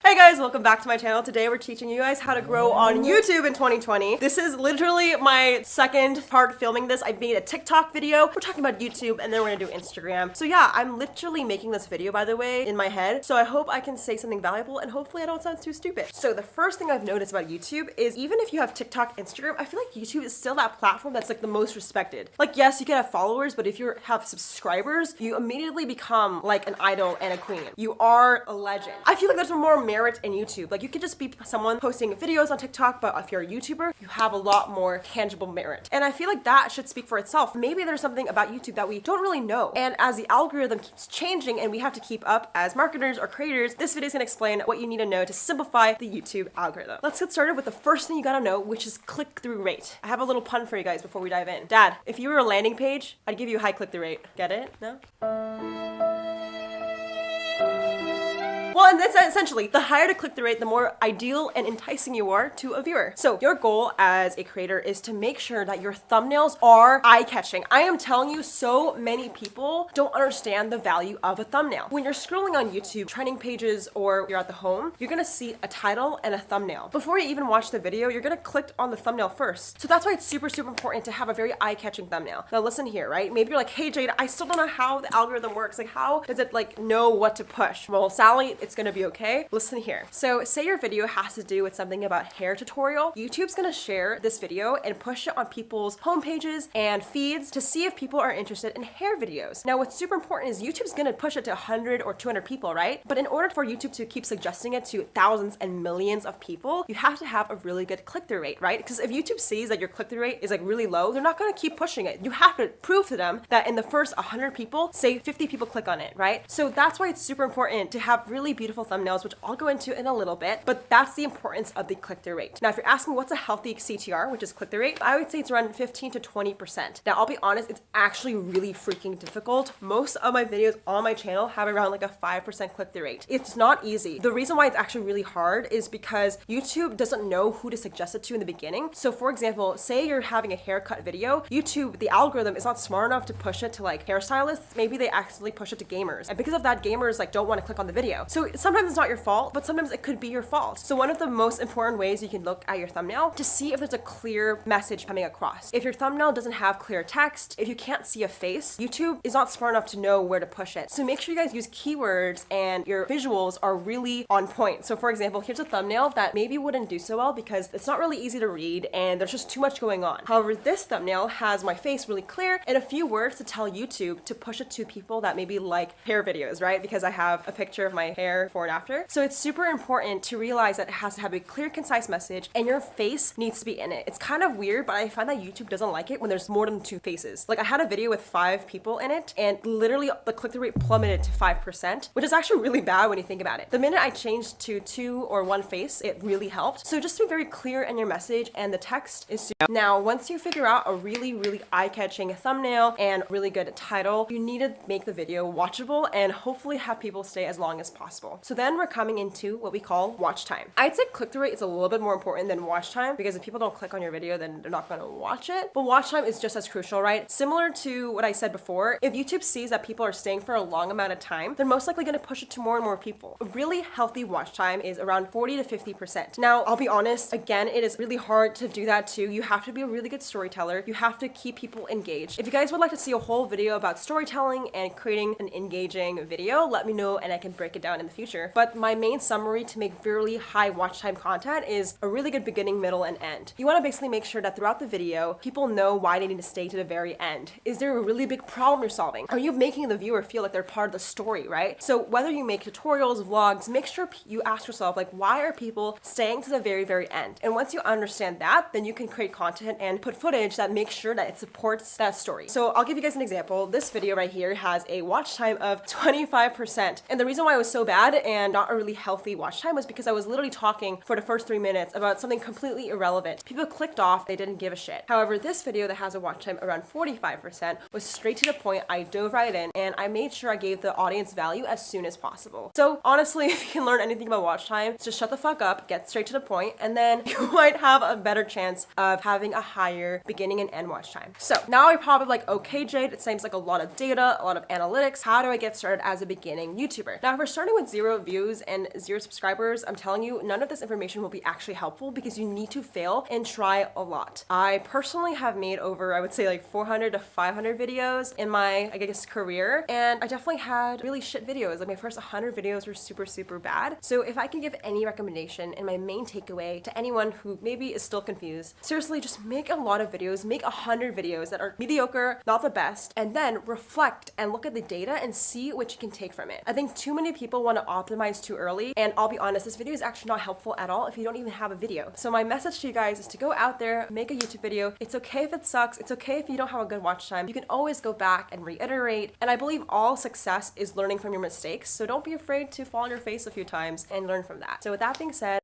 Hey guys, welcome back to my channel. Today we're teaching you guys how to grow on YouTube in 2020. This is literally my second part filming this. I made a TikTok video. We're talking about YouTube and then we're gonna do Instagram. So yeah, I'm literally making this video, by the way, in my head. So I hope I can say something valuable and hopefully I don't sound too stupid. So the first thing I've noticed about YouTube is even if you have TikTok, Instagram, I feel like YouTube is still that platform that's like the most respected. Like yes, you can have followers, but if you have subscribers, you immediately become like an idol and a queen. You are a legend. I feel like there's more merit in YouTube. Like you could just be someone posting videos on TikTok, but if you're a YouTuber, you have a lot more tangible merit. And I feel like that should speak for itself. Maybe there's something about YouTube that we don't really know. And as the algorithm keeps changing and we have to keep up as marketers or creators, this video is gonna explain what you need to know to simplify the YouTube algorithm. Let's get started with the first thing you gotta know, which is click-through rate. I have a little pun for you guys before we dive in. Dad, if you were a landing page, I'd give you a high click-through rate. Get it? No? Well, and that's essentially, the higher the click-through rate, the more ideal and enticing you are to a viewer. So your goal as a creator is to make sure that your thumbnails are eye-catching. I am telling you, so many people don't understand the value of a thumbnail. When you're scrolling on YouTube, trending pages, or you're at the home, you're gonna see a title and a thumbnail. Before you even watch the video, you're gonna click on the thumbnail first. So that's why it's super important to have a very eye-catching thumbnail. Now listen here, right? Maybe you're like, hey Jade, I still don't know how the algorithm works. Like how does it like know what to push? Well, Sally, it's gonna be okay. Listen here. So say your video has to do with something about hair tutorial. YouTube's gonna share this video and push it on people's home pages and feeds to see if people are interested in hair videos. Now what's super important is YouTube's gonna push it to 100 or 200 people, right? But in order for YouTube to keep suggesting it to thousands and millions of people, you have to have a really good click-through rate, right? Because if YouTube sees that your click-through rate is like really low, they're not gonna keep pushing it. You have to prove to them that in the first 100 people, say 50 people click on it, right? So that's why it's super important to have really beautiful thumbnails, which I'll go into in a little bit, but that's the importance of the click-through rate. Now, if you're asking what's a healthy CTR, which is click-through rate, I would say it's around 15 to 20%. Now, I'll be honest, it's actually really freaking difficult. Most of my videos on my channel have around like a 5% click-through rate. It's not easy. The reason why it's actually really hard is because YouTube doesn't know who to suggest it to in the beginning. So for example, say you're having a haircut video, YouTube, the algorithm is not smart enough to push it to like hairstylists. Maybe they accidentally push it to gamers. And because of that, gamers like don't want to click on the video. So sometimes it's not your fault, but sometimes it could be your fault. So one of the most important ways you can look at your thumbnail to see if there's a clear message coming across. If your thumbnail doesn't have clear text, if you can't see a face, YouTube is not smart enough to know where to push it. So make sure you guys use keywords and your visuals are really on point. So for example, here's a thumbnail that maybe wouldn't do so well because it's not really easy to read and there's just too much going on. However, this thumbnail has my face really clear and a few words to tell YouTube to push it to people that maybe like hair videos, right? Because I have a picture of my hair before and after. So it's super important to realize that it has to have a clear, concise message and your face needs to be in it. It's kind of weird, but I find that YouTube doesn't like it when there's more than 2 faces. Like I had a video with 5 people in it and literally the click-through rate plummeted to 5%, which is actually really bad when you think about it. The minute I changed to 2 or 1 face, it really helped. So just be very clear in your message and the text is super. Now, once you figure out a really eye-catching thumbnail and really good title, you need to make the video watchable and hopefully have people stay as long as possible. So then we're coming into what we call watch time. I'd say click-through rate is a little bit more important than watch time because if people don't click on your video, then they're not gonna watch it. But watch time is just as crucial, right? Similar to what I said before, if YouTube sees that people are staying for a long amount of time, they're most likely gonna push it to more and more people. A really healthy watch time is around 40 to 50%. Now, I'll be honest, again, it is really hard to do that too. You have to be a really good storyteller. You have to keep people engaged. If you guys would like to see a whole video about storytelling and creating an engaging video, let me know and I can break it down in the future. But my main summary to make really high watch time content is a really good beginning, middle, and end. You want to basically make sure that throughout the video, people know why they need to stay to the very end. Is there a really big problem you're solving? Are you making the viewer feel like they're part of the story, right? So whether you make tutorials, vlogs, make sure you ask yourself, like, why are people staying to the very end? And once you understand that, then you can create content and put footage that makes sure that it supports that story. So I'll give you guys an example. This video right here has a watch time of 25%. And the reason why it was so bad and not a really healthy watch time was because I was literally talking for the first 3 minutes about something completely irrelevant. People clicked off, they didn't give a shit. However, this video that has a watch time around 45% was straight to the point. I dove right in and I made sure I gave the audience value as soon as possible. So honestly, if you can learn anything about watch time, just shut the fuck up, get straight to the point, and then you might have a better chance of having a higher beginning and end watch time. So now you're probably like, okay, Jade, it seems like a lot of data, a lot of analytics. How do I get started as a beginning YouTuber? Now, if we're starting with with 0 views and 0 subscribers, I'm telling you, none of this information will be actually helpful because you need to fail and try a lot. I personally have made over, I would say like 400 to 500 videos in my, I guess, career. And I definitely had really shit videos. Like my first 100 videos were super, super bad. So if I can give any recommendation and my main takeaway to anyone who maybe is still confused, seriously, just make a lot of videos, make 100 videos that are mediocre, not the best, and then reflect and look at the data and see what you can take from it. I think too many people want to optimize too early, and I'll be honest, this video is actually not helpful at all if you don't even have a video. So my message to you guys is to go out there, make a YouTube video. It's okay if it sucks. It's okay if you don't have a good watch time. You can always go back and reiterate. And I believe all success is learning from your mistakes. So don't be afraid to fall on your face a few times and learn from that. So with that being said,